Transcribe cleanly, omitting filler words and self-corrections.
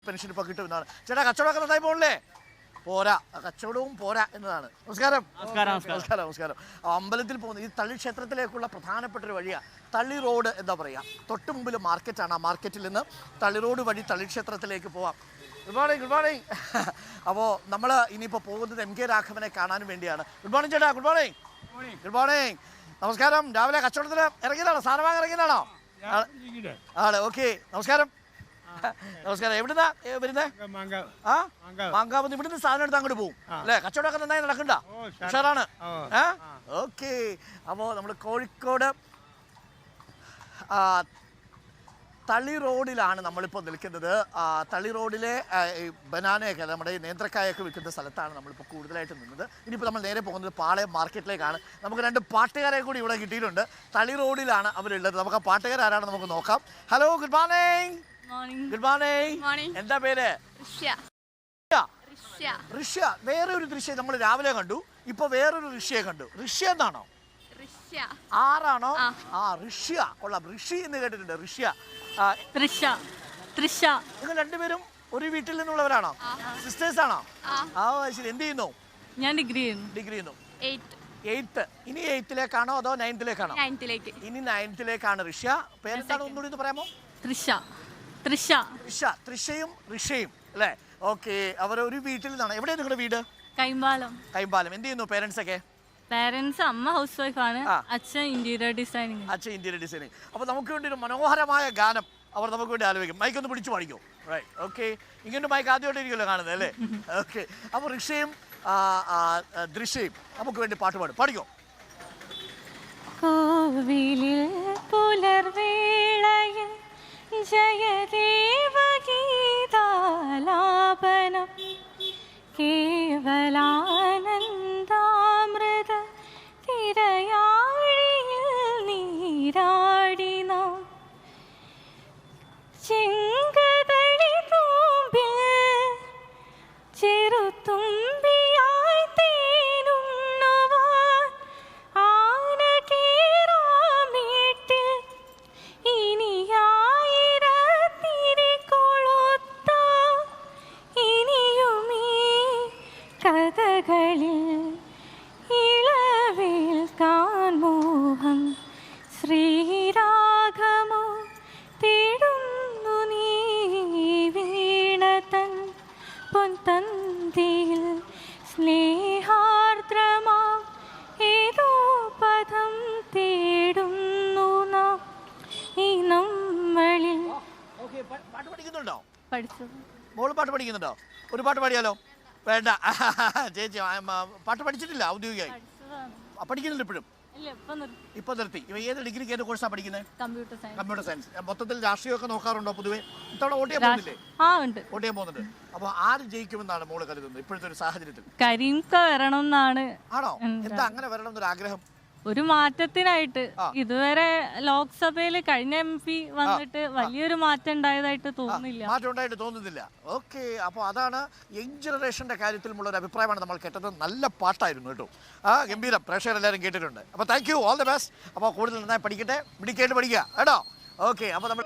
Pension ഇപ്പോൾ കിട്ടുമെന്നാണ്. ചേട്ടാ കച്ചവടമൊക്കെ നന്നായി പോകണല്ലേ? പോരാ, കച്ചവടവും പോരാ എന്നതാണ്. നമസ്കാരം. നമസ്കാരം. നമസ്കാരം. അമ്പലത്തിൽ പോകുന്ന ഈ തള്ളി ക്ഷേത്രത്തിലേക്കുള്ള പ്രധാനപ്പെട്ട ഒരു വഴിയാണ് തള്ളി റോഡ്. എന്താ പറയുക, തൊട്ട് മുമ്പിൽ മാർക്കറ്റാണ്. ആ മാർക്കറ്റിൽ നിന്ന് തള്ളി റോഡ് വഴി തള്ളി ക്ഷേത്രത്തിലേക്ക് പോവാം. Good morning. Good morning. അപ്പോൾ നമ്മൾ ഇനിയിപ്പോൾ പോകുന്നത് എം കെ രാഘവനെ കാണാൻ വേണ്ടിയാണ്. ഗുഡ് മോർണിംഗ് ചേട്ടാ. Good morning. Good morning. നമസ്കാരം. രാവിലെ കച്ചവടത്തിന് ഇറങ്ങിയതാണോ? സാധനം വാങ്ങാൻ ഇറങ്ങിയതാണോ? ആണ്. ഓക്കെ. നമസ്കാരം. നമസ്കാരം. എവിടുന്നാ വരുന്നേ? ആ, മാങ്കാവ്. ഇവിടുന്ന് സാധനം എടുത്ത് അങ്ങോട്ട് പോകും അല്ലേ? കച്ചവടമൊക്കെ നന്നായി നടക്കണ്ട? ഉഷാറാണ്. ഓക്കെ. അപ്പോൾ നമ്മൾ കോഴിക്കോട് തളി റോഡിലാണ് നമ്മളിപ്പോൾ നിൽക്കുന്നത്. തളി റോഡിലെ ബനാനയൊക്കെ, നമ്മുടെ നേന്ത്രക്കായൊക്കെ വിൽക്കുന്ന സ്ഥലത്താണ് നമ്മളിപ്പോൾ കൂടുതലായിട്ട് നിന്നത്. ഇനിയിപ്പോൾ നമ്മൾ നേരെ പോകുന്നത് പാളയം മാർക്കറ്റിലേക്കാണ്. നമുക്ക് രണ്ട് പാട്ടുകാരെ കൂടി ഇവിടെ കിട്ടിയിട്ടുണ്ട്. തളി റോഡിലാണ് അവരുള്ളത്. നമുക്ക് ആ പാട്ടുകാരാണ് നമുക്ക് നോക്കാം. Hello, good morning. Good morning. എന്താ പേര്? ഋഷ്യ. വേറെ ഒരു ദൃശ്യം നമ്മൾ രാവിലെ കണ്ടു, ഇപ്പൊ വേറൊരു ഋഷിയെ കണ്ടു. ഋഷ്യ എന്നാണോ? ആറാണോ? ആ, ഋഷ്യ. കൊള്ളാം. ഋഷി എന്ന് കേട്ടിട്ടുണ്ട്. ഋഷ്യ. നിങ്ങൾ രണ്ടുപേരും ഒരു വീട്ടിൽ നിന്നുള്ളവരാണോ? സിസ്റ്റേഴ്സ് ആണോ? ആ, ശരി. എന്ത് ചെയ്യുന്നു? ഞാൻ ഡിഗ്രി ചെയ്യുന്നു. 8th. ഇനി 8th-ലേക്കാണോ അതോ 9th-ലേക്കാണോ? ഇനി 9th-ലേക്കാണ്. ഋഷ്യ. പേരെന്താണ് ഒന്നുകൂടി പറയാമോ? തൃഷയും ഋഷയും അല്ലേ? ഓക്കെ. അവർ ഒരു വീട്ടിൽ നിന്നാണ്. എവിടെയാണ് നിങ്ങളുടെ വീട്? കൈമ്പാലം. എന്ത് ചെയ്യുന്നു പേരൻസ് ഒക്കെ? പേരൻസ്, അമ്മ ഹൗസ് വൈഫാണ്, അച്ഛൻ ഇന്റീരിയർ ഡിസൈനിങ്. അപ്പോൾ നമുക്ക് വേണ്ടി ഒരു മനോഹരമായ ഗാനം അവർ നമുക്ക് വേണ്ടി ആലോചിക്കും. മൈക്ക് ഒന്ന് പിടിച്ചു പാടിക്കോ. റൈറ്റ്. ഓക്കെ. ഇങ്ങനെ മൈക്ക് ആദ്യമായിട്ട് ഇരിക്കുമല്ലോ കാണുന്നത് അല്ലേ? ഓക്കെ. അപ്പോൾ ഋഷയും ദൃശ്യയും നമുക്ക് വേണ്ടി പാട്ട് പാടിക്കോ. കോവിലിൽ പുലർവേളയിൽ ജയദേവഗീതാലാപനം കേവലാനന്ദാമൃത തിരയാഴിയിൽ നീരാടിന ചെങ്കതളി തൂമ്പിൽ ചെറുത്തുമ്പിയായി തേനുണ്ണുവാൻ ആന കേറാമേട്ടിൽ ഇനിയായിരത്തിരി കൊളുത്ത ഇനിയുമീ കഥകളിൽ ഇളവേൽക്കാൻ മോഹം ശ്രീരാഗമോ തേടുന്നു നീ വീണതൻ പൊൻതന്തിയിൽ സ്നേഹാർദ്രമാ ഏതോ പദം തേടുന്നു നാം ഈ നമ്മളിൽ. പാട്ട് പഠിക്കുന്നുണ്ടോ? പഠിച്ചു. മോള് പാട്ട് പഠിക്കുന്നുണ്ടോ? ഒരു പാട്ട് പാടിയാലോ? വേണ്ട ചേച്ചി, പാട്ട് പഠിച്ചിട്ടില്ല ഔദ്യോഗികമായി? പഠിക്കുന്നില്ല ഇപ്പോഴും? ഇപ്പൊ നിർത്തി. ഏത് ഡിഗ്രിക്ക് ഏത് കോഴ്സാണ് പഠിക്കുന്നത്? Computer science. മൊത്തത്തിൽ രാഷ്ട്രീയമൊക്കെ നോക്കാറുണ്ടോ പൊതുവെ? ഇത്തവണ വോട്ട് ചെയ്യാൻ പോകുന്നുണ്ട്. അപ്പൊ ആര് ജയിക്കുമെന്നാണ് മോള് കരുതുന്നത് ഇപ്പോഴത്തെ ഒരു സാഹചര്യത്തിൽ? കരീംക വരണം എന്നാണ്. ആണോ? എന്താ അങ്ങനെ വരണം എന്നൊരു ആഗ്രഹം? ഒരു മാറ്റത്തിനായിട്ട്. ഇതുവരെ ലോക്സഭയിൽ കഴിഞ്ഞ MP വന്നിട്ട് വലിയൊരു മാറ്റം ഉണ്ടായതായിട്ട് തോന്നുന്നില്ല. ഓക്കെ. അപ്പോൾ അതാണ് യങ് ജനറേഷന്റെ കാര്യത്തിലുള്ള ഒരു അഭിപ്രായമാണ് നമ്മൾ കേട്ടത്. നല്ല പാട്ടായിരുന്നു കേട്ടോ. ഗംഭീരം. പ്രേക്ഷകരെല്ലാവരും കേട്ടിട്ടുണ്ട്. അപ്പോൾ thank you, all the best. അപ്പോൾ കൂടുതൽ നന്നായി പഠിക്കട്ടെ, പഠിക്കുക കേട്ടോ. ഓക്കെ. അപ്പോൾ നമ്മൾ